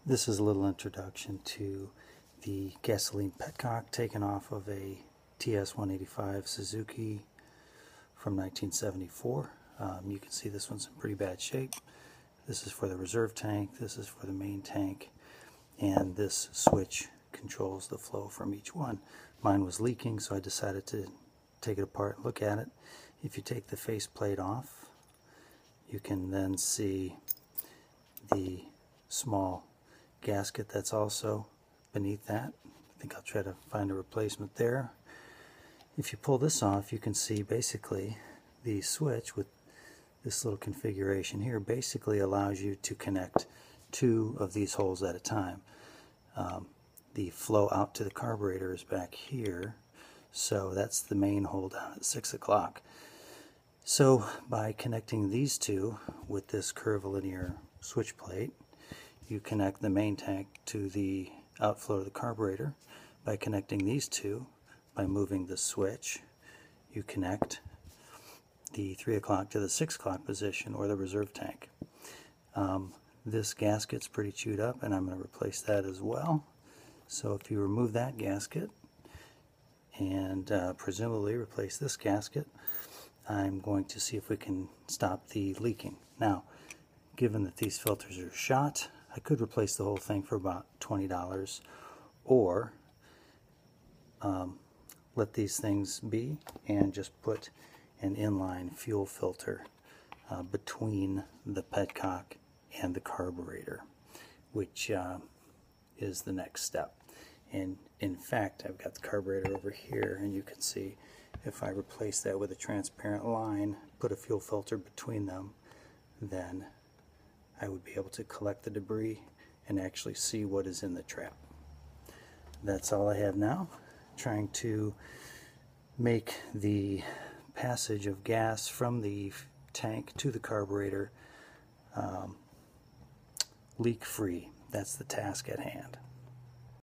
This is a little introduction to the gasoline petcock taken off of a TS185 Suzuki from 1974. You can see this one's in pretty bad shape. This is for the reserve tank, this is for the main tank, and this switch controls the flow from each one. Mine was leaking, so I decided to take it apart and look at it. If you take the faceplate off, you can then see the small gasket that's also beneath that. I think I'll try to find a replacement there. If you pull this off, you can see basically the switch with this little configuration here basically allows you to connect two of these holes at a time. The flow out to the carburetor is back here, so that's the main hole down at 6 o'clock. So by connecting these two with this curvilinear switch plate, you connect the main tank to the outflow of the carburetor. By connecting these two, by moving the switch, you connect the 3 o'clock to the 6 o'clock position, or the reserve tank. This gasket's pretty chewed up, and I'm going to replace that as well. So if you remove that gasket and presumably replace this gasket, I'm going to see if we can stop the leaking. Now, given that these filters are shot, I could replace the whole thing for about $20, or let these things be and just put an inline fuel filter between the petcock and the carburetor, which is the next step. And in fact, I've got the carburetor over here, and you can see if I replace that with a transparent line, put a fuel filter between them, then I would be able to collect the debris and actually see what is in the trap. That's all I have now. Trying to make the passage of gas from the tank to the carburetor leak-free. That's the task at hand.